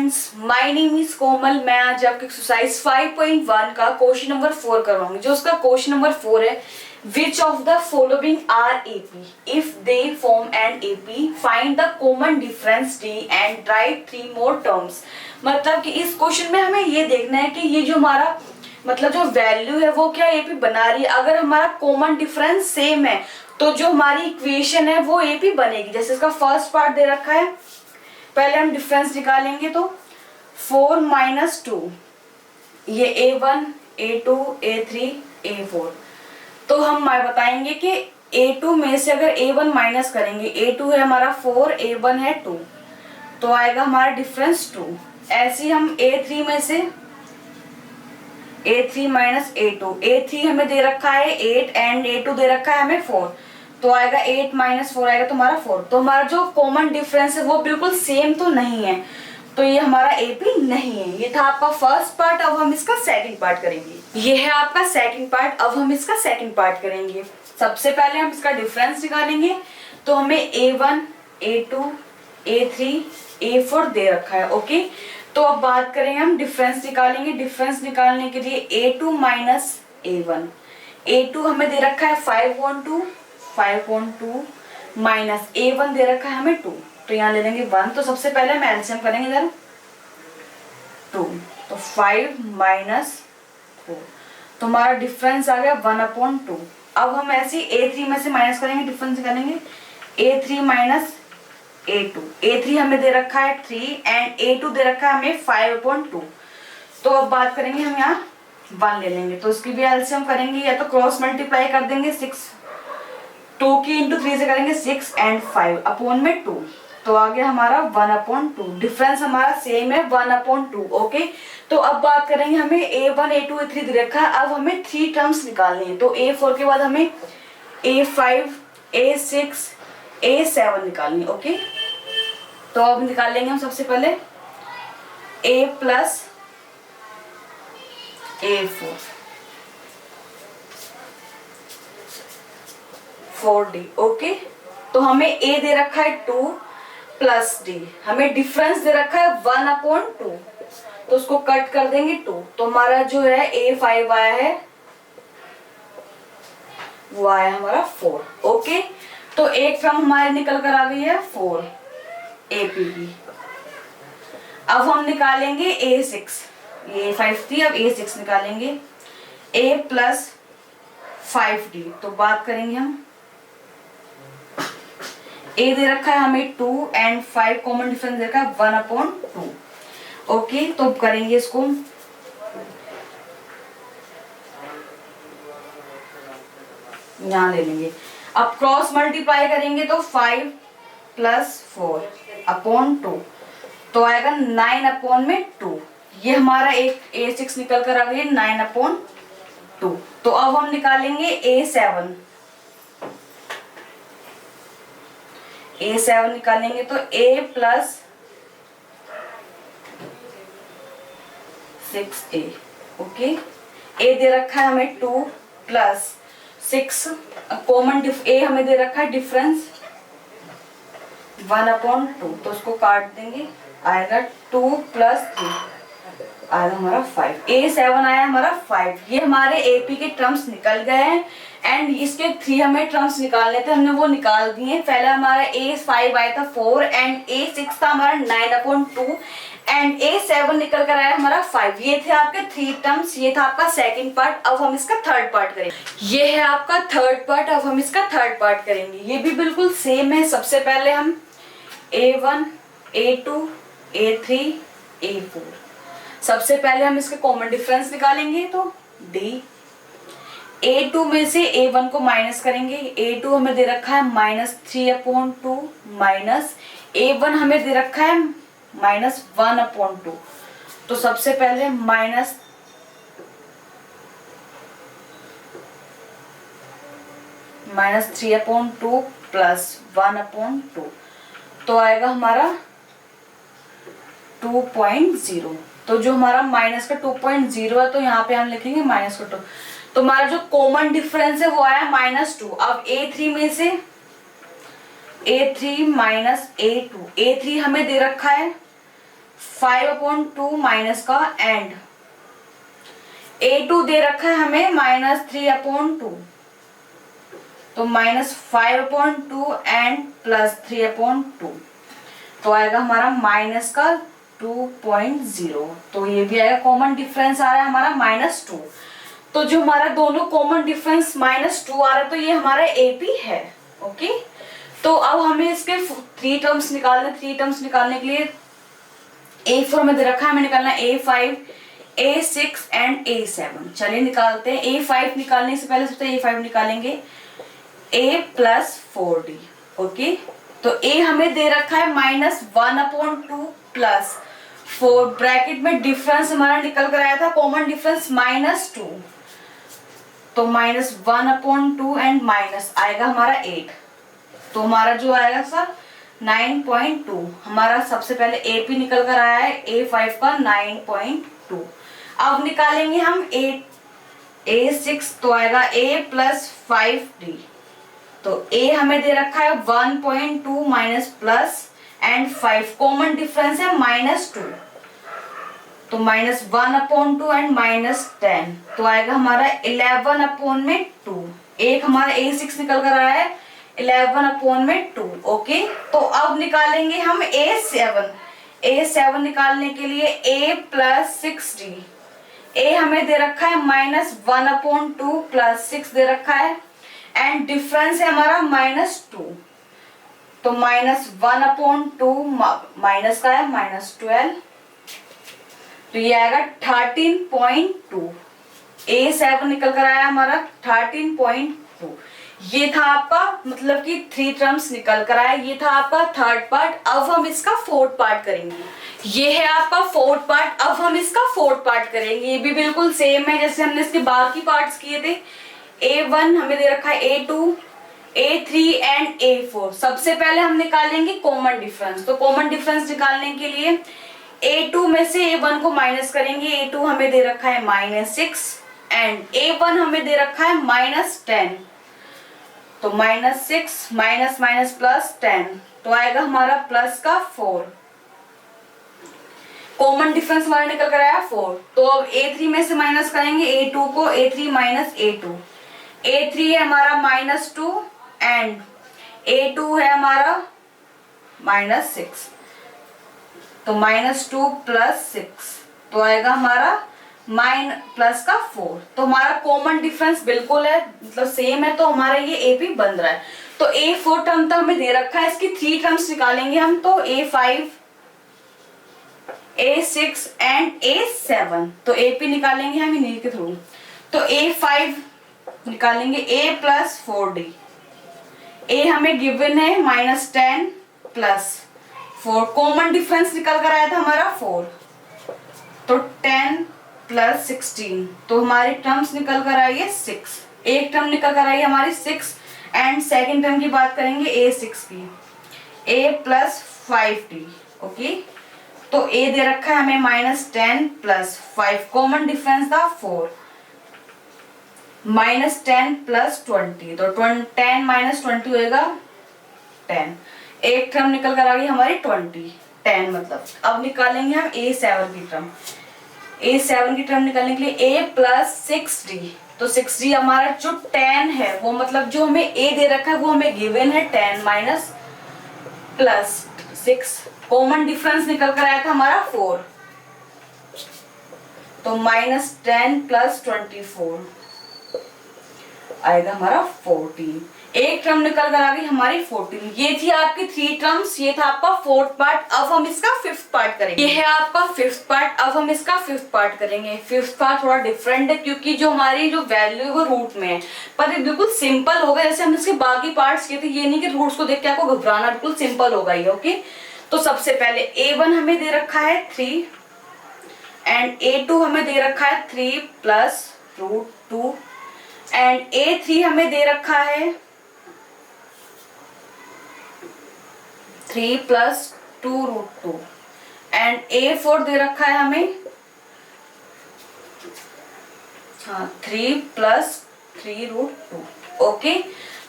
Friends, my name is कोमल। मैं आज आपको एक्सरसाइज 5.1 का क्वेश्चन नंबर 4 करवाऊंगी। जो उसका क्वेश्चन नंबर 4 है, which of the following are AP, if they form an AP, find the common difference d and write 3 more terms. मतलब कि इस क्वेश्चन में हमें ये देखना है कि ये जो हमारा मतलब जो वैल्यू है वो क्या एपी बना रही है। अगर हमारा कॉमन डिफरेंस सेम है तो जो हमारी इक्वेशन है वो एपी बनेगी। जैसे इसका फर्स्ट पार्ट दे रखा है, पहले हम डिफरेंस निकालेंगे तो 4 माइनस 2, ये a1 a2 a3 a4। तो हम बताएंगे कि a2 में से अगर a1 माइनस करेंगे, a2 है हमारा 4, a1 है 2, तो आएगा हमारा डिफरेंस 2। ऐसे ही हम a3 में से a3 माइनस a2, a3 हमें दे रखा है 8 एंड a2 दे रखा है हमें 4, तो आएगा 8 माइनस 4 आएगा तो हमारा 4। तो हमारा जो कॉमन डिफरेंस है वो बिल्कुल सेम तो नहीं है, तो ये हमारा एपी नहीं है। ये था आपका फर्स्ट पार्ट। अब हम इसका सेकंड पार्ट करेंगे। ये है आपका सेकंड पार्ट। अब हम इसका सेकंड पार्ट करेंगे। सबसे पहले हम इसका डिफरेंस निकालेंगे। तो हमें a1 a2 a3 a4 दे रखा है। ओके, तो अब बात करेंगे, हम डिफरेंस निकालेंगे। डिफरेंस निकालने के लिए a2 माइनस a1, a2 हमें दे रखा है 5/2 माइनस a1 दे रखा है हमें 2, तो यहाँ ले लेंगे 1। तो सबसे पहले हम एलसीएम करेंगे इधर 2, तो 5 माइनस 4, तो हमारा डिफरेंस आ गया 1/2। अब हम ऐसे a3 में से माइनस करेंगे, डिफरेंस करेंगे a3 माइनस a2, a3 हमें दे रखा है 3 एंड a2 दे रखा है हमें 5/2। तो अब बात करेंगे, हम यहाँ 1 ले लेंगे, तो उसकी भी एलसीएम करेंगे, या तो क्रॉस मल्टीप्लाई कर देंगे 6, 2 की इंटू 3 से करेंगे 6 एंड 5 अपॉन में 2, तो आ गया हमारा 1/2। डिफरेंस हमारा सेम है 1/2। ओके, तो अब बात करेंगे, हमें a1 a2 a3 दे रखा है। अब हमें 3 टर्म्स निकालनी है, तो a4 के बाद हमें a5 a6 a7 निकालनी है। ओके, तो अब निकालेंगे हम सबसे पहले a plus a4 4d। Okay, तो हमें a दे रखा है 2 प्लस d, हमें डिफरेंस दे रखा है 1/2, तो उसको कट कर देंगे 2, तो हमारा जो है a5 आया है, वो आया हमारा 4। ओके, तो एक टर्म हमारी निकल कर आ गई है 4 AP की। अब हम निकालेंगे a6, ये 5 थी, अब a6 निकालेंगे a प्लस 5d। तो बात करेंगे, हम a दे रखा है हमें 2 एंड 5 कॉमन डिफरेंस दे रखा है 1/2। ओके, तो करेंगे इसको, यहां ले लेंगे। अब क्रॉस मल्टीप्लाई करेंगे तो 5 प्लस 4/2, तो आएगा 9/2। ये हमारा एक a6 निकल कर आ गई 9/2। तो अब हम निकालेंगे a7। a7 निकालेंगे तो a plus 6a। Okay, a दे रखा है हमें 2 प्लस 6, कॉमन a हमें दे रखा है डिफरेंस 1/2, तो उसको काट देंगे, आएगा 2 प्लस 3, आएगा हमारा 5। a7 आया हमारा 5। ये हमारे AP के टर्म्स निकल गए हैं एंड इसके 3 हमें टर्म्स निकालने थे, हमने वो निकाल दिए। पहले हमारा a5 आया था 4 एंड a6 था हमारा 9/2 एंड a7 निकल कर आया हमारा 5। ये थे आपके 3 टर्म्स। ये था आपका सेकंड पार्ट। अब हम इसका थर्ड पार्ट करेंगे। ये है आपका थर्ड पार्ट। अब हम इसका थर्ड पार्ट करेंगे। ये भी बिल्कुल सेम है। सबसे पहले हम a1 a2 a3 a4, सबसे पहले हम इसके कॉमन डिफरेंस निकालेंगे, तो d। a2 में से a1 को माइनस करेंगे, a2 हमें दे रखा है -3/2 माइनस a1 हमें दे रखा है -1/2। तो सबसे पहले -3/2 प्लस 1/2, तो आएगा हमारा 2.0। तो जो हमारा माइनस का 2.0 है, तो यहाँ पे हम लिखेंगे माइनस का 2। तो हमारा जो कॉमन डिफरेंस है वो आया -2। अब a3 में से a3 माइनस a2, a3 हमें दे रखा है 5/2 माइनस का एंड A2 दे रखा है हमें -3/2, तो -5/2 एंड +3/2, तो आएगा हमारा माइनस का 2.0। तो ये भी आएगा, कॉमन डिफरेंस आ रहा है हमारा -2। तो जो हमारा दोनों कॉमन डिफरेंस -2 आ रहा है, तो ये हमारा AP है। ओके, तो अब हमें इसके 3 टर्म्स निकालने। 3 टर्म्स निकालने के लिए A4 में दे रखा है, हमें निकालना A5, A6 एंड A7। चलिए निकालते हैं। A5 निकालने से पहले सबसे A5 निकालेंगे, A + 4D। ओके, तो A हमें दे रखा है -1/2 + 4, ब्रैकेट में डिफरेंस हमारा निकल कर आया था, कॉमन डिफरेंस -2, तो -1/2 एंड माइनस आएगा हमारा 8, तो हमारा जो आएगा सर 9.2। हमारा सबसे पहले AP निकल कर आया है A5 का 9.2। अब निकालेंगे हम A6, तो आएगा A + 5D। तो A हमें दे रखा है 1.2 minus plus and 5, common difference है -2, तो -1/2 एंड -10, तो आएगा हमारा 11/2। एक हमारा A6 निकल कर आया है 11/2। ओके, तो अब निकालेंगे हम A7। A7 निकालने के लिए A + 6D। A हमें दे रखा है -1/2 + 6 दे रखा है एंड डिफरेंस है हमारा -2, तो -1/2 माइनस का है -12, तो ये आएगा 13.2। A7 निकल कर आया हमारा 13.2। ये था आपका, मतलब कि 3 टर्म्स निकल कर आया। ये था आपका थर्ड पार्ट। अब हम इसका फोर्थ पार्ट करेंगे। ये है आपका फोर्थ पार्ट। अब हम इसका फोर्थ पार्ट करेंगे। ये भी बिल्कुल सेम है जैसे हमने इसके बाकी पार्ट्स किए थे। A1 हमें दे रखा है A2, A3 एंड A4। सबसे पहले हम निकालेंगे कॉमन डिफरेंस। तो कॉमन डिफरेंस निकालने के लिए A2 में से A1 को माइनस करेंगे। A2 हमें दे रखा है -6 एंड A1 हमें दे रखा है -10, तो -6 माइनस माइनस प्लस 10, तो आएगा हमारा प्लस का 4। कॉमन डिफरेंस हमारा निकल कर आया 4। तो अब A3 में से माइनस करेंगे A2 को, A3 माइनस A2। A3 है हमारा -2 एंड A2 है हमारा -6, तो -2 + 6, तो आएगा हमारा प्लस का 4। तो हमारा कॉमन डिफरेंस बिल्कुल है, मतलब सेम है, तो हमारा ये AP बन रहा है। तो A4 टर्म तो हमें दे रखा है, इसकी 3 टर्म्स निकालेंगे हम। तो A5, A6 एंड A7, तो AP निकालेंगे हम इन्हीं के थ्रू। तो A5 निकालेंगे A + 4D। A हमें गिवन है -10 + 4, कॉमन डिफरेंस निकल कर आया था हमारा 4, तो 10 + 16, तो हमारी टर्म्स निकल कर आई है 6। एक टर्म निकल कर आई है हमारी 6 एंड सेकेंड टर्म की बात करेंगे A6 की, A + 5D। ओके, तो A दे रखा है हमें -10 + 5, कॉमन डिफरेंस था 4, -10 + 20, तो 10 - 20 होएगा 10। एक टर्म निकल कर आ गई हमारी 10 मतलब। अब निकालेंगे हम A7 की टर्म। A7 की टर्म निकालने के लिए A + 6D, तो 6D हमारा जो 10 है, वो मतलब जो हमें A दे रखा है वो हमें गिवन है 10 माइनस प्लस 6, कॉमन डिफरेंस निकल कर आया था हमारा 4, तो -10 + 24 आएगा हमारा 14। एक टर्म निकल कर आ गई हमारी 14। ये थी आपकी 3 टर्म्स, ये था आपका फोर्थ पार्ट। अब हम इसका फिफ्थ पार्ट करेंगे। ये है आपका फिफ्थ पार्ट। अब हम इसका फिफ्थ पार्ट करेंगे। फिफ्थ पार्ट थोड़ा डिफरेंट है क्योंकि जो हमारी जो वैल्यू है वो रूट में है, पर ये बिल्कुल सिंपल होगा जैसे हमने इसके बाकी पार्ट्स किए थे। ये नहीं कि रूट्स को देख के आपको घबराना, बिल्कुल सिंपल होगा ये। ओके, तो सबसे पहले A1 हमें दे रखा है 3 एंड A2 हमें दे रखा है 3 + √2 एंड A3 हमें दे रखा है 3 + 2√2 एंड A4 दे रखा है हमें 3 + 3√2। ओके,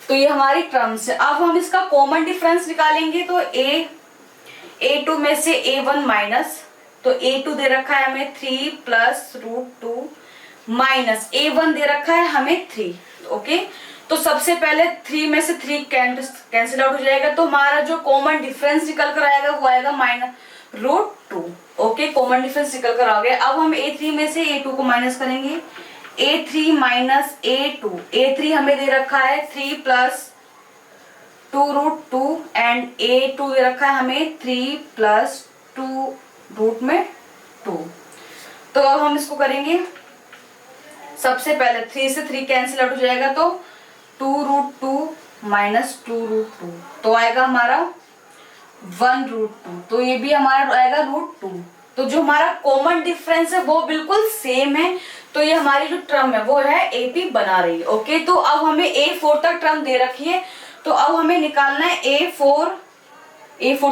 तो ये हमारी टर्म्स है। अब हम इसका कॉमन डिफरेंस निकालेंगे। तो A2 में से A1 माइनस तो A2 दे रखा है हमें 3 प्लस √2 माइनस A1 दे रखा है हमें 3। ओके, तो सबसे पहले 3 में से 3 कैंसिल आउट हो जाएगा, तो हमारा जो कॉमन डिफरेंस निकल कर आएगा वो आएगा -√2। ओके, कॉमन डिफरेंस निकल कर आ गया। अब हम A3 में से A2 को माइनस करेंगे, A3 माइनस A2। A3 हमें दे रखा है 3 प्लस 2√2 एंड A2 दे रखा है हमें 3 प्लस 2√2। तो अब हम इसको करेंगे, सबसे पहले 3 से 3 कैंसिल आउट हो जाएगा, तो 2√2 माइनस 2√2 तो आएगा हमारा 1√2। तो ये भी हमारा आएगा √2। तो जो हमारा कॉमन डिफरेंस है वो बिल्कुल सेम है, तो ये हमारी जो टर्म है वो है AP बना रही है। ओके, तो अब हमें A4 तक टर्म दे रखी है, तो अब हमें निकालना है A4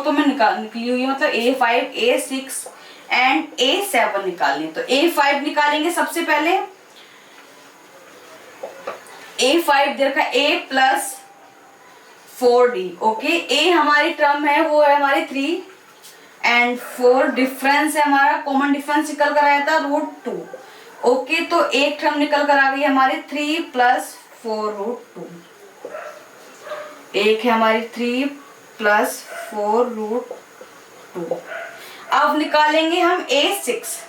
तो मैं निकली हुई है, मतलब A5, A6 एंड A7 निकालनी है। तो A5 निकालेंगे सबसे पहले। A5 दे रखा है A plus 4D। Okay, A हमारी टर्म है वो है हमारी 3 एंड 4 डिफरेंस है हमारा, कॉमन डिफरेंस निकल कर आया था √2। ओके, तो एक टर्म निकल कर आ गई हमारी 3 प्लस 4√2। एक है हमारी 3 प्लस 4√2। अब निकालेंगे हम A6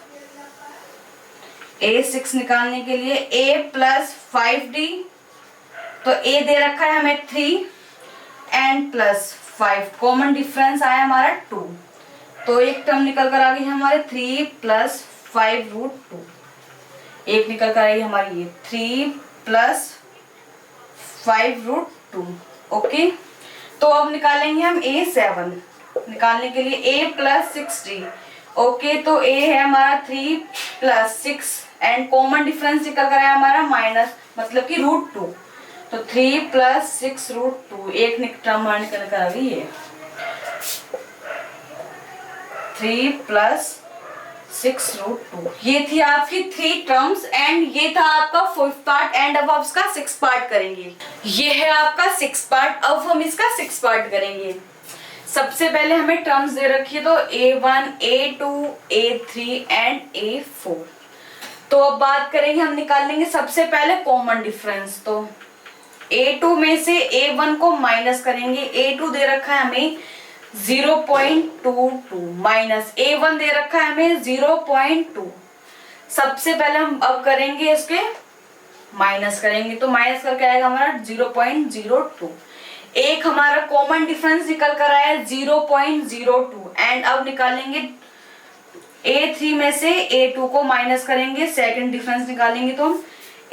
निकालने के लिए A प्लस 5D। तो A दे रखा है हमें 3 एंड प्लस 5, कॉमन डिफरेंस आया हमारा 2। तो एक टर्म निकल कर आ गई हमारे 3 प्लस 5√2। एक निकल कर आई हमारी ये 3 प्लस 5√2। ओके, तो अब निकालेंगे हम A7। निकालने के लिए A प्लस 6D। ओके, तो A है हमारा 3 प्लस 6 एंड कॉमन डिफरेंस निकल कर आया हमारा माइनस, मतलब कि √2। तो 3 प्लस 6√2, एक टर्म हमारा निकल कर आ गई है 3 प्लस 6√2। ये थी आपकी 3 टर्म्स एंड ये था आपका 4th पार्ट एंड अब आप इसका 6th पार्ट करेंगे। ये है आपका 6th पार्ट, अब हम इसका 6th पार्ट करेंगे। सबसे पहले हमें टर्म्स दे रखी है, तो A1, A2, A3 and A4। तो अब बात करेंगे, हम निकाल लेंगे सबसे पहले कॉमन डिफरेंस। तो A2 में से A1 को माइनस करेंगे। A2 दे रखा है हमें 0.22 माइनस A1 दे रखा है हमें 0.2। सबसे पहले हम अब करेंगे इसके माइनस करेंगे, तो माइनस करके आएगा हमारा 0.02। एक हमारा कॉमन डिफरेंस निकल कर आया है 0.02 एंड अब निकालेंगे A3 में से A2 को माइनस करेंगे, सेकंड डिफरेंस निकालेंगे। तो हम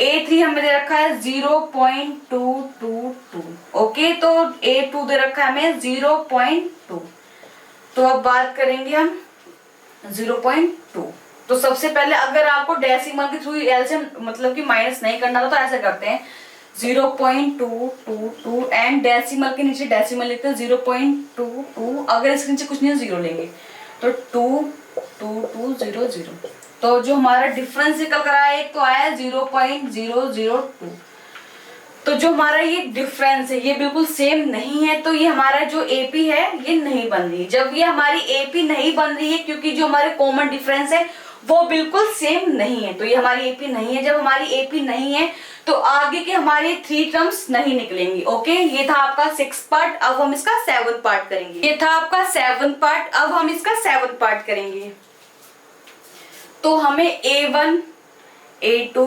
A3 हमें दे रखा है 0.222। ओके, तो A2 दे रखा है हमें 0.2। तो अब बात करेंगे हम 0.2। तो सबसे पहले अगर आपको डेसिमल के थ्रू एलसीएम मतलब कि माइनस नहीं करना तो ऐसे करते हैं 0.222 एंड डेसिमल के नीचे डेसिमल लिखते हैं 0.22। अगर इसके नीचे कुछ नहीं जीरो लेंगे तो 22200। तो जो हमारा डिफरेंस निकल कर आया एक तो आया 0.002। तो जो हमारा ये डिफरेंस है ये बिल्कुल सेम नहीं है, तो ये हमारा जो AP है ये नहीं बन रही है। जब ये हमारी AP नहीं बन रही है क्योंकि जो हमारे कॉमन डिफरेंस है वो बिल्कुल सेम नहीं है, तो ये हमारी AP नहीं है। जब हमारी AP नहीं है तो आगे के हमारे 3 टर्म्स नहीं निकलेंगी। ओके, ये था आपका 6th पार्ट। अब हम इसका 7th पार्ट करेंगे। ये था आपका 7th पार्ट, अब हम इसका 7th पार्ट करेंगे। तो हमें A1, A2,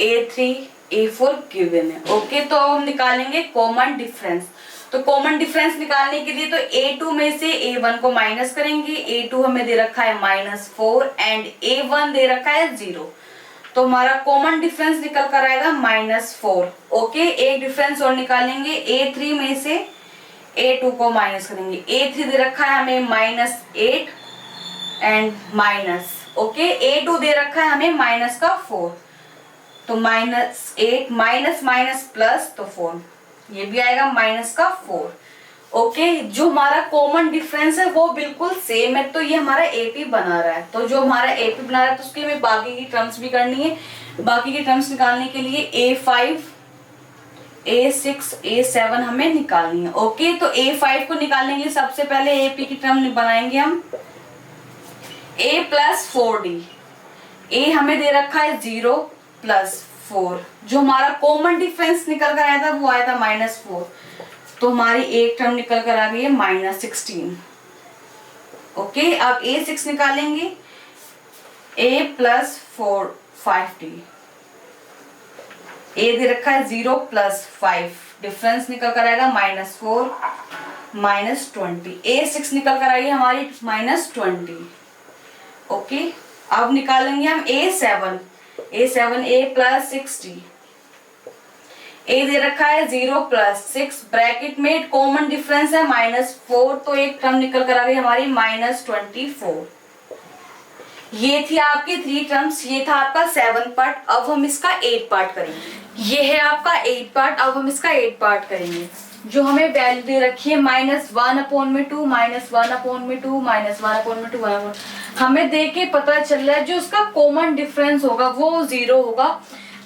A3, A4 given है। ओके, तो हम निकालेंगे कॉमन डिफरेंस। तो कॉमन डिफरेंस निकालने के लिए तो A2 में से A1 को माइनस करेंगे। A2 हमें दे रखा है -4 एंड A1 दे रखा है 0। तो हमारा कॉमन डिफरेंस निकल कर आएगा -4। ओके, एक डिफरेंस और निकालेंगे। A3 में से A2 को माइनस करेंगे। A3 दे रखा है हमें -8 एंड माइनस। ओके, A2 दे रखा है हमें -4। तो -8 माइनस माइनस प्लस तो 4, ये भी आएगा -4। ओके, जो हमारा कॉमन डिफरेंस है वो बिल्कुल सेम है, तो ये हमारा AP बना रहा है। तो जो हमारा AP बना रहा है तो उसकी हमें बाकी की टर्म्स भी करनी है। बाकी की टर्म्स निकालने के लिए A5, A6, A7 हमें निकालनी है। ओके, तो A5 को निकालने के लिए सबसे पहले AP की टर्म बनाएंगे हम। a प्लस 4d, a हमें दे रखा है 0 प्लस 4, जो हमारा कॉमन डिफरेंस निकल कर आया था वो आया था -4, तो हमारी एक टर्म निकल कर आ गई है -16। ओके, अब a6 निकालेंगे, a प्लस 4 5d, a दे रखा है 0 प्लस 5, डिफरेंस निकल कर आएगा -4 -20, a6 निकल कर आई है हमारी -20। ओके, अब निकालेंगे हम a7, a plus 6d, a दे रखा है 0 प्लस 6, ब्रैकेट में कॉमन डिफरेंस है -4, तो एक टर्म निकल कर आ गई हमारी -24। ये थी आपकी 3 टर्म्स, ये था आपका 7 पार्ट। अब हम इसका 8 पार्ट करेंगे। ये है आपका 8 पार्ट, अब हम इसका 8 पार्ट करेंगे। जो हमें वैल्यू दे रखी है -1/2, -1/2, -1/2, हमें देख के पता चल रहा है जो उसका कॉमन डिफरेंस होगा वो 0 होगा।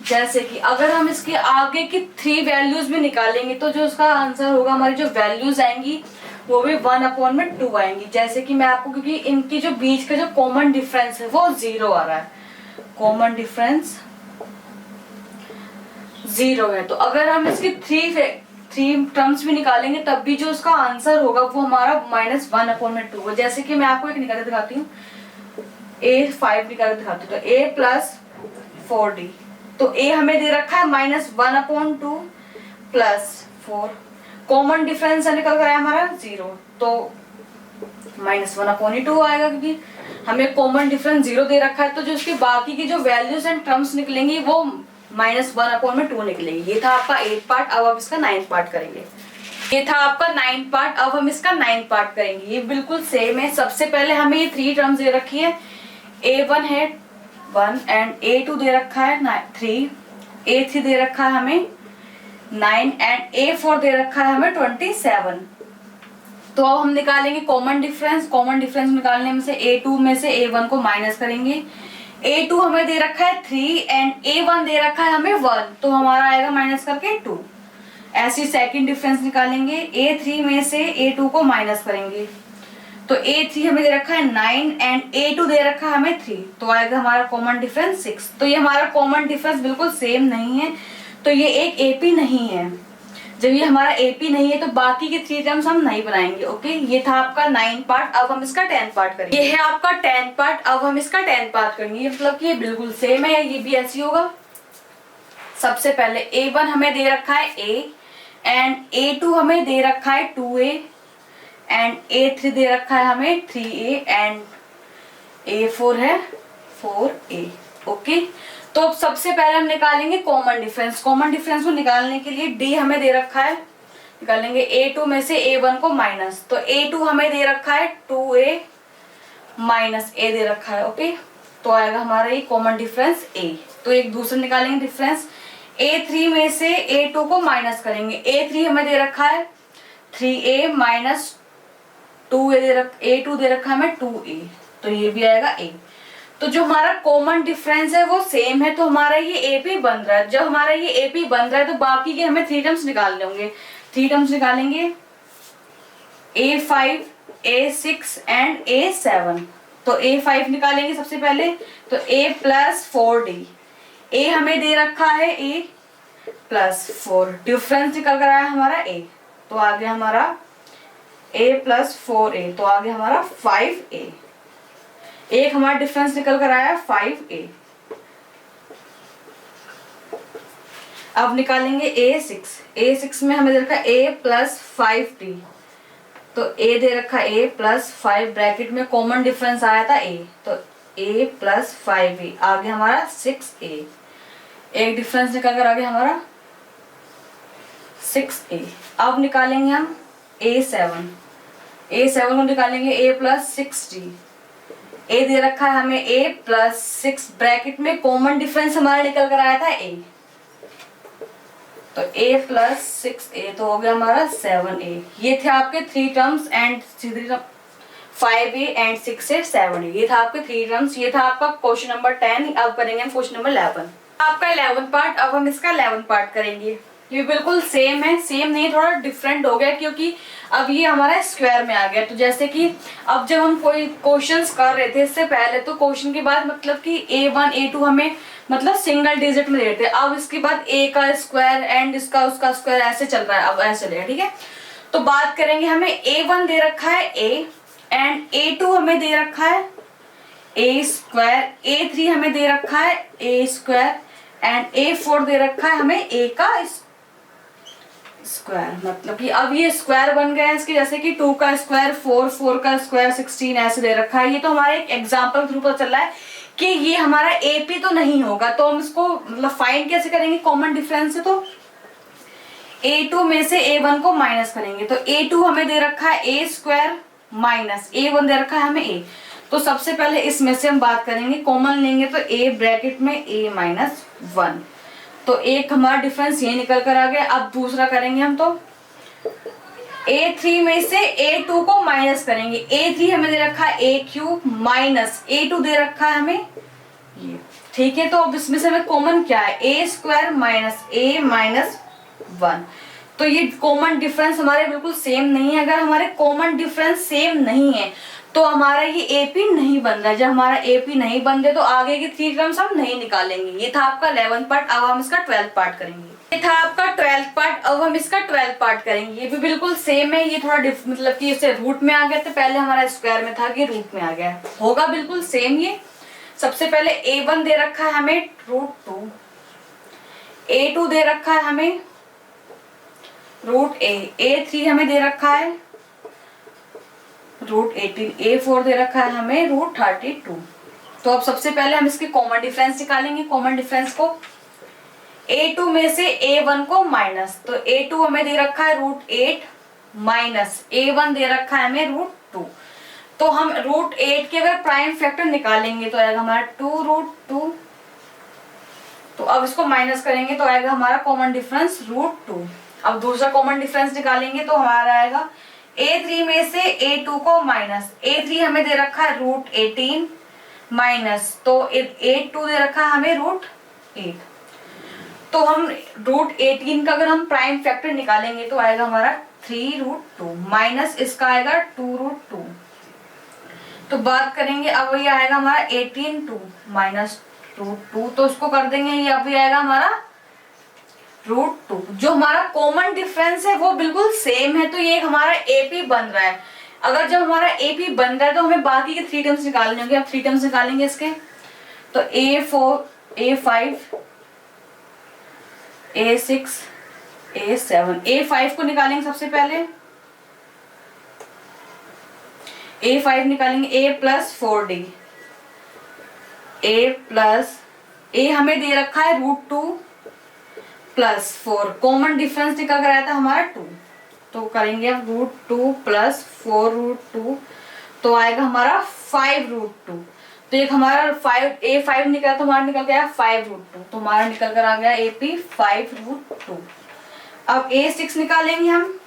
जैसे कि अगर हम इसके आगे की 3 वैल्यूज भी निकालेंगे तो जो उसका आंसर होगा, हमारी जो वैल्यूज आएंगी वो भी 1/2 आएंगी। जैसे कि मैं आपको, क्योंकि इनकी जो बीच का जो कॉमन डिफरेंस है वो 0 आ रहा है, कॉमन डिफरेंस 0 है, तो अगर हम इसकी 3 टर्म्स भी निकालेंगे तब भी जो उसका आंसर होगा वो हमारा -1/2 होगा। जैसे कि मैं आपको एक निकाल के दिखाती हूँ, a5 निकाल के दिखाती हूँ, तो a प्लस 4d, तो a हमें दे रखा है -1/2 प्लस 4, कॉमन डिफरेंस निकल कर आया हमारा 0, तो -1/2 आएगा, क्योंकि हमें कॉमन डिफरेंस 0 दे रखा है, तो जो उसकी बाकी की जो वैल्यूज एंड टर्म्स निकलेंगी वो -1/2 निकलेगी। ये था आपका 8 पार्ट। अब हम इसका 9 पार्ट करेंगे। ये था आपका 9 पार्ट, अब हम इसका 9 पार्ट करेंगे। ये बिल्कुल सेम है। सबसे पहले हमें ये 3 टर्म्स दे रखी है, a1 है 1 एंड a2 दे रखा है 3, a3 दे रखा है हमें 9 एंड a4 दे रखा है हमें 27। तो अब हम निकालेंगे कॉमन डिफरेंस। कॉमन डिफरेंस निकालने में से a2 में से a1 को माइनस करेंगे। a2 हमें दे रखा है 3 एंड a1 दे रखा है हमें 1, तो हमारा आएगा माइनस करके 2। ऐसे सेकंड डिफरेंस निकालेंगे, a3 में से a2 को माइनस करेंगे, तो a3 हमें दे रखा है 9 एंड a2 दे रखा है हमें 3, तो आएगा हमारा कॉमन डिफरेंस 6। तो ये हमारा कॉमन डिफरेंस बिल्कुल सेम नहीं है, तो ये एक एपी नहीं है। जब ये हमारा एपी नहीं है तो बाकी के 3 टर्म्स हम नहीं बनाएंगे। ओके, ये था आपका 9 पार्ट। अब हम इसका 10 पार्ट करेंगे। ये है आपका 10 पार्ट। अब हम इसका 10 पार्ट करेंगे, मतलब कि ये बिल्कुल सेम है, ये भी ऐसी होगा। सबसे पहले a1 हमें दे रखा है a एंड a2 हमें दे रखा है 2a एंड a3 दे रखा है हमें 3a एंड a4 है 4a। ओके, तो अब सबसे पहले हम निकालेंगे कॉमन डिफरेंस। कॉमन डिफरेंस को निकालने के लिए d हमें दे रखा है, निकालेंगे a2 में से a1 को माइनस, तो a2 हमें दे रखा है 2a माइनस a दे रखा है। ओके, तो आएगा हमारा ये कॉमन डिफरेंस a। तो एक दूसरा निकालेंगे डिफरेंस, a3 में से a2 को माइनस करेंगे। a3 हमें दे रखा है 3a माइनस 2a a2 दे रखा है हमें 2a, तो ये भी आएगा a। तो जो हमारा कॉमन डिफरेंस है वो सेम है, तो हमारा ये एपी बन रहा है। जब हमारा ये एपी बन रहा है तो बाकी के हमें 3 टर्म्स निकालने होंगे। 3 टर्म्स निकालेंगे, a5 a6 एंड a7। तो a5 निकालेंगे सबसे पहले, तो a प्लस 4d, a हमें दे रखा है a प्लस 4, डिफरेंस निकल कर आया हमारा a, तो आ गया हमारा a प्लस 4a, तो आ गया हमारा 5a। एक हमारा डिफरेंस निकल कर आया 5a। अब निकालेंगे a6 में हमें दे रखा है a प्लस 5d, तो a दे रखा है a प्लस 5, ब्रैकेट में कॉमन डिफरेंस आया था a, तो a प्लस 5a, आ गया हमारा 6a। एक डिफरेंस निकल कर आ गया हमारा 6a। अब निकालेंगे हम a7 को निकालेंगे a प्लस 6d, a दे रखा है हमें a प्लस 6, ब्रैकेट में कॉमन डिफरेंस हमारा निकल कर आया था a, तो a प्लस 6a, तो हो गया हमारा 7a। ये थे आपके 3 terms and 5a and 6a 7a, ये था आपके 3 टर्म्स। ये था आपका क्वेश्चन नंबर 10। अब करेंगे हम क्वेश्चन नंबर 11, आपका 11 पार्ट। अब हम इसका 11 पार्ट करेंगे। ये बिल्कुल सेम है, सेम नहीं थोड़ा डिफरेंट हो गया क्योंकि अब ये हमारा स्क्वायर में आ गया। तो जैसे कि अब जब हम कोई क्वेश्चंस कर रहे थे इससे पहले तो क्वेश्चन के बाद मतलब कि A1 A2 हमें मतलब सिंगल डिजिट में देते, अब इसके बाद A का स्क्वायर एंड इसका उसका स्क्वायर ऐसे चल रहा है, अब ऐसे चलेगा, ठीक है। तो बात करेंगे, हमें A1 दे रखा है A एंड A2 हमें दे रखा है A स्क्वायर, A3 हमें दे रखा है A स्क्वायर एंड A4 दे रखा है हमें A का स्क्वायर। मतलब कि अब ये स्क्वायर बन गया है इसके, जैसे कि 2 का स्क्वायर 4, 4 का स्क्वायर 16 ऐसे दे रखा है। ये तो हमारे एक एग्जाम्पल थ्रू पता चल रहा है कि ये हमारा AP तो नहीं होगा, तो हम इसको मतलब फाइंड कैसे करेंगे कॉमन डिफरेंस से। तो A2 में से A1 को माइनस करेंगे, तो A2 हमें दे रखा है A स्क्वायर माइनस A1 दे रखा है हमें A। तो सबसे पहले इसमें से हम बात करेंगे, कॉमन लेंगे तो A ब्रैकेट में A माइनस 1, तो एक हमारा डिफरेंस ये निकल कर आ गया। अब दूसरा करेंगे हम, तो A3 में से A2 को माइनस करेंगे, A3 हमें दे रखा है A क्यूब माइनस A2 दे रखा है हमें ये, ठीक है। तो अब इसमें से हमें कॉमन क्या है, A square minus A minus 1। तो ये कॉमन डिफरेंस हमारे बिल्कुल सेम नहीं है। अगर हमारे कॉमन डिफरेंस सेम नहीं है तो हमारा ये एपी नहीं बन रहा है। जब हमारा एपी नहीं बन रहे तो आगे की 3 टर्म्स हम नहीं निकालेंगे। ये था आपका 11th पार्ट, अब हम इसका 12th पार्ट करेंगे। ये था आपका 12th पार्ट, अब हम इसका 12th पार्ट करेंगे। ये भी बिल्कुल सेम है, ये थोड़ा मतलब कि इसे रूट में आ गया, तो पहले हमारा स्क्वायर में था कि रूट में आ गया, होगा बिल्कुल सेम। ये सबसे पहले A1 दे रखा है हमें √2, A2 दे रखा है हमें √A, A3 हमें दे रखा है √18, A4 दे रखा है हमें √32। तो अब सबसे पहले हम इसके कॉमन डिफरेंस निकालेंगे। कॉमन डिफरेंस को A2 में से A1 को माइनस, तो A2 हमें दे रखा है √8 माइनस A1 दे रखा है हमें √2। तो हम √8 के अगर प्राइम फैक्टर निकालेंगे तो आएगा हमारा 2√2। तो अब इसको माइनस करेंगे तो आएगा हमारा कॉमन डिफरेंस √2। अब दूसरा कॉमन डिफरेंस निकालेंगे तो हमारा आएगा A3 में से A2 को माइनस, A3 हमें दे रखा है √18 माइनस, तो A2 दे रखा है हमें √8। तो हम √18 का अगर हम प्राइम फैक्टर निकालेंगे तो आएगा हमारा 3√2 माइनस इसका आएगा 2√2। तो बात करेंगे, अब ये आएगा हमारा 18 माइनस √2, तो उसको कर देंगे, ये अभी आएगा हमारा √2। जो हमारा कॉमन डिफरेंस है वो बिल्कुल सेम है, तो ये हमारा एपी बन रहा है। अगर जब हमारा एपी बन रहा है तो हमें बाकी के 3 टर्म्स निकालने होंगे। अब 3 टर्म्स निकालेंगे इसके, तो A4 A5 A6 A7, A5 को निकालेंगे सबसे पहले, A5 निकालेंगे A plus 4D, A plus A हमें दे रखा है √2 प्लस 4, कॉमन डिफरेंस निकल कर आया था हमारा 2, तो करेंगे अब √2 प्लस 4√2, तो आएगा हमारा 5√2। तो एक हमारा A5 निकला तो हमारा निकल गया 5√2, तो हमारा निकल कर आ गया AP 5√2। अब A6 निकालेंगे हम,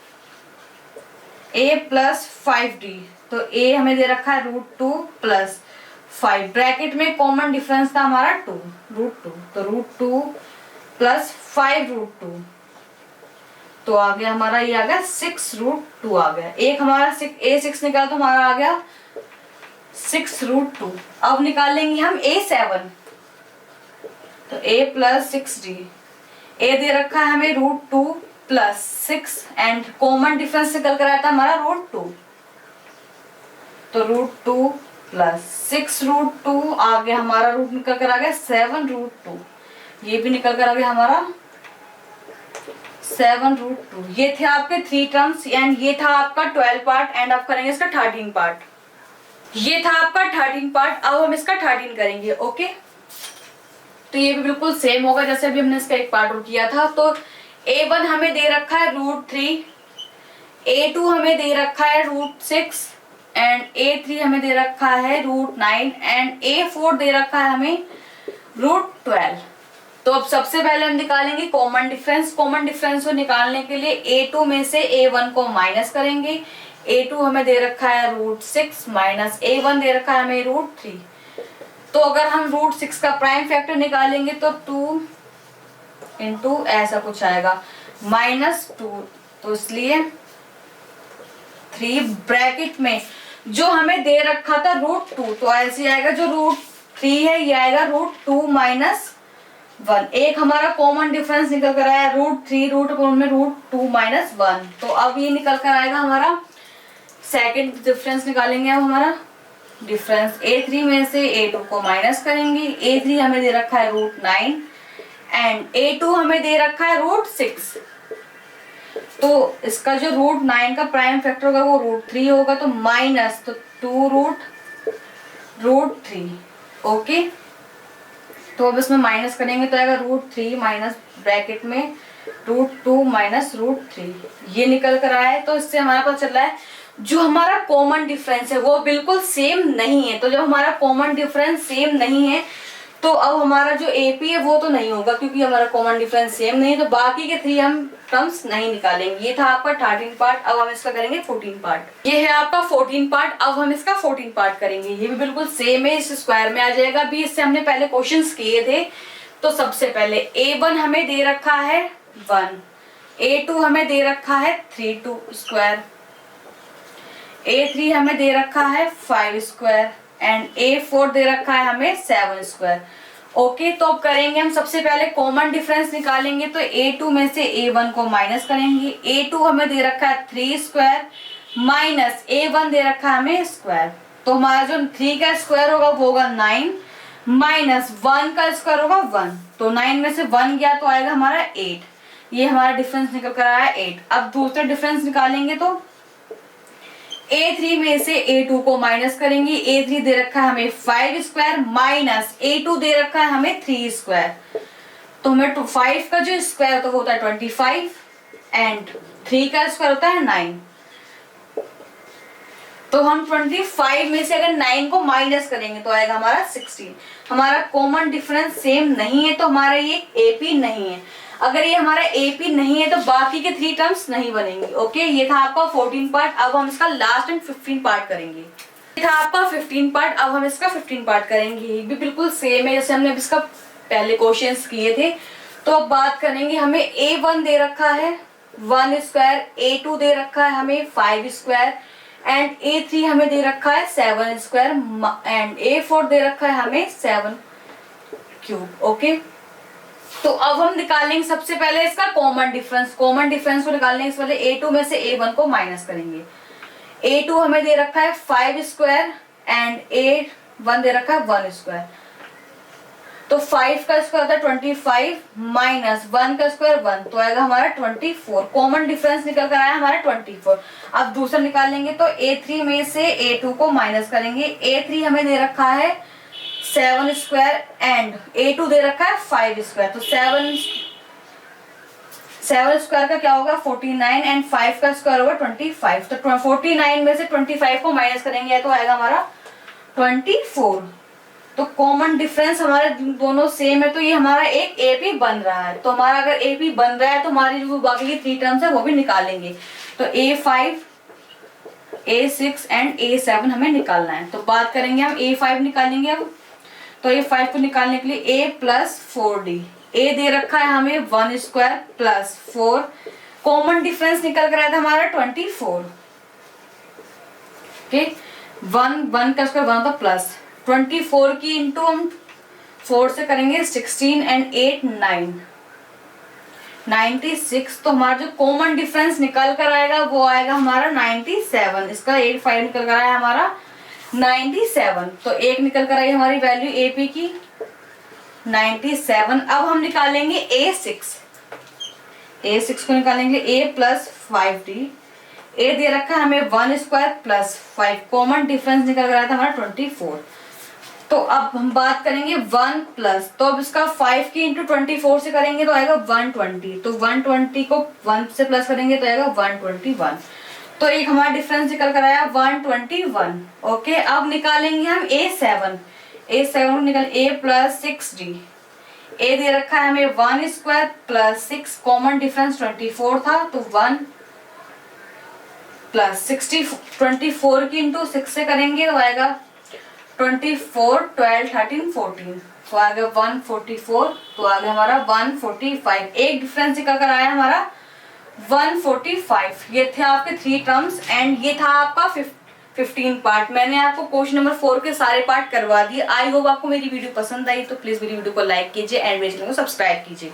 A प्लस 5D, तो A हमें दे रखा है √2 प्लस 5, ब्रैकेट में कॉमन डिफरेंस था हमारा 2 √2, तो √2 प्लस 5√2, तो आ गया हमारा ये आ गया 6√2 आ गया। एक हमारा A6 निकाला तो हमारा आ गया 6√2। अब निकाल लेंगे हम A7, तो A प्लस 6D, A दे रखा है हमें √2 प्लस 6 एंड कॉमन डिफरेंस निकल कर आया था हमारा √2, तो √2 प्लस 6√2 आ गया हमारा, रूट निकल कर आ गया 7√2, ये भी निकल कर आ गया हमारा 7√2। ये थे आपके 3 टर्म्स एंड ये था आपका 12 पार्ट एंड आप करेंगे इसका 13 पार्ट। ये था आपका 13 पार्ट, अब हम इसका 13 करेंगे। ओके, तो ये भी बिल्कुल सेम होगा जैसे अभी हमने इसका एक पार्ट और किया था। तो A1 हमें दे रखा है √3, A2 हमें दे रखा है √6 एंड A3 हमें दे रखा है √9 एंड A4 दे रखा है हमें √12। तो अब सबसे पहले हम निकालेंगे कॉमन डिफरेंस। कॉमन डिफरेंस को निकालने के लिए A2 में से A1 को माइनस करेंगे। A2 हमें दे रखा है √6 माइनस A1 दे रखा है हमें √3। तो अगर हम √6 का प्राइम फैक्टर निकालेंगे तो 2 इंटू ऐसा कुछ आएगा, -2, तो इसलिए 3 ब्रैकेट में जो हमें दे रखा था √2, तो ऐसे आएगा जो √3 है ये आएगा √2 - 1। एक हमारा कॉमन डिफरेंस निकल कर आया √3 में √2 - 1। तो अब ये निकल कर आएगा हमारा सेकंड डिफरेंस निकालेंगे। अब हमारा डिफरेंस A3 में से A2 को माइनस करेंगे। A3 हमें दे रखा है √9 एंड A2 हमें दे रखा है √6। तो इसका जो √9 का प्राइम फैक्टर होगा वो √3 होगा, तो माइनस तो 2√3। ओके, तो अब इसमें माइनस करेंगे तो आएगा √3 माइनस ब्रैकेट में √2 - √3, ये निकल कर आया है। तो इससे हमारा पता चल रहा है जो हमारा कॉमन डिफरेंस है वो बिल्कुल सेम नहीं है। तो जब हमारा कॉमन डिफरेंस सेम नहीं है तो अब हमारा जो AP है वो तो नहीं होगा, क्योंकि हमारा कॉमन डिफरेंस सेम नहीं है। तो बाकी के 3 हम टर्म्स नहीं निकालेंगे। ये था आपका 13 पार्ट। अब हम इसका करेंगे 14 पार्ट। ये है आपका 14 पार्ट। अब हम इसका 14 पार्ट करेंगे। ये भी बिल्कुल सेम है, इस स्क्वायर में आ जाएगा भी। इससे हमने पहले क्वेश्चंस किए थे। तो सबसे पहले A1 हमें दे रखा है 1, A2 हमें दे रखा है 3 स्क्वायर, A3 हमें दे रखा है 5 स्क्वायर एंड A4 दे रखा है हमें 7 स्क्वायर। ओके, तो अब करेंगे हम सबसे पहले कॉमन डिफरेंस निकालेंगे। तो A2 में से A1 को माइनस करेंगे। A2 हमें दे रखा है 3 स्क्वायर माइनस A1 दे रखा है हमें स्क्वायर। तो हमारा जो 3 का स्क्वायर होगा वो होगा 9 माइनस 1 का स्क्वायर होगा 1। तो 9 में से 1 गया तो आएगा हमारा 8। ये हमारा डिफरेंस निकल कर आया 8। अब दूसरा डिफरेंस निकालेंगे तो A3 में से A2 को माइनस करेंगे। A3 दे रखा है हमें 5 स्क्वायर माइनस A2 दे रखा है हमें 3 स्क्वायर। तो हमें 5 का जो स्क्वायर होता है वो होता है 25 एंड 3 का स्क्वायर होता है 9। तो हम 25 में से अगर 9 को माइनस करेंगे तो आएगा हमारा 16। हमारा कॉमन डिफरेंस सेम नहीं है तो हमारा ये AP नहीं है। अगर ये हमारा AP नहीं है तो बाकी के 3 टर्म्स नहीं बनेंगे। ओके, ये था आपका 14 पार्ट। अब हम इसका लास्ट एंड 15 पार्ट करेंगे। ये था आपका 15 पार्ट। अब हम इसका 15 पार्ट करेंगे। ये भी बिल्कुल सेम है जैसे हमने इसका पहले क्वेश्चंस किए थे। तो अब बात करेंगे, हमें A1 दे रखा है 1 स्क्वायर, A2 दे रखा है हमें 5 स्क्वायर एंड A3 हमें दे रखा है 7 स्क्वायर एंड A4 दे रखा है हमें 7 क्यूब। ओके, तो अब हम निकालेंगे सबसे पहले इसका कॉमन डिफरेंस। कॉमन डिफरेंस को निकालने से पहले A2 में से A1 को माइनस करेंगे। A2 हमें दे रखा है 5 स्क्वायर एंड A1 दे रखा है 1 स्क्वायर। तो 5 का स्क्वायर होता है 25 माइनस 1 का स्क्वायर 1, तो आएगा हमारा 24। कॉमन डिफरेंस निकल कर आया हमारा 24। अब दूसरा निकालेंगे तो A3 में से A2 को माइनस करेंगे। A3 हमें दे रखा है 7 स्क्वायर एंड A2 दे रखा है 5 स्क्वायर। तो 7 स्क्वायर का क्या होगा 49 एंड 5 का स्क्वायर होगा 25। तो 49 में से 25 को माइनस करेंगे तो आएगा हमारा 24। तो कॉमन डिफरेंस हमारे दोनों सेम है तो ये हमारा एक AP बन रहा है। तो हमारा अगर AP बन रहा है तो हमारी जो बाकी की 3 टर्म्स है वो भी निकालेंगे। तो A5, A6 एंड A7 हमें निकालना है। तो बात करेंगे हम A5 निकालेंगे। अब तो A5 को निकालने के लिए A प्लस 4D, A दे रखा है हमें 1 स्क्वायर प्लस 4। कॉमन डिफरेंस निकल कर आया था हमारा 24। ओके, 1 का स्क्वायर 1 होता प्लस 24 की इंटू हम 4 से करेंगे 16 एंड 8 9 96। तो हमारा जो कॉमन डिफरेंस निकल कर आएगा वो आएगा हमारा 97। इसका 85 निकल कर आया हमारा 97। तो एक निकल कर आई हमारी वैल्यू AP की 97। अब हम निकालेंगे A6। A6 को निकालेंगे A प्लस 5D। A दे रखा है हमें 1 स्क्वायर प्लस 5। कॉमन डिफरेंस निकल कर आया था हमारा 24। तो अब हम बात करेंगे 1 प्लस, तो अब इसका 5 की इंटू 24 से करेंगे तो आएगा 120। तो 120 को 1 से प्लस करेंगे तो आएगा 121। तो एक हमारा डिफरेंस निकल कर आया 121। ओके, अब निकालेंगे हम A7। A7 को निकल A प्लस 6D। A दे रखा है हमें 1 स्क्वायर प्लस 6। कॉमन डिफरेंस 24 था तो 1 प्लस 24 की इंटू 6 से करेंगे तो आएगा 24 12 13 14। तो आ गया 144। तो आ गया हमारा 145। एक डिफरेंस निकल कर आया हमारा 145। ये थे आपके 3 टर्म्स एंड ये था आपका 15 पार्ट। मैंने आपको क्वेश्चन नंबर 4 के सारे पार्ट करवा दिए। आई होप आपको मेरी वीडियो पसंद आई, तो प्लीज मेरी वीडियो को लाइक कीजिए एंड मेरे चैनल को सब्सक्राइब कीजिए।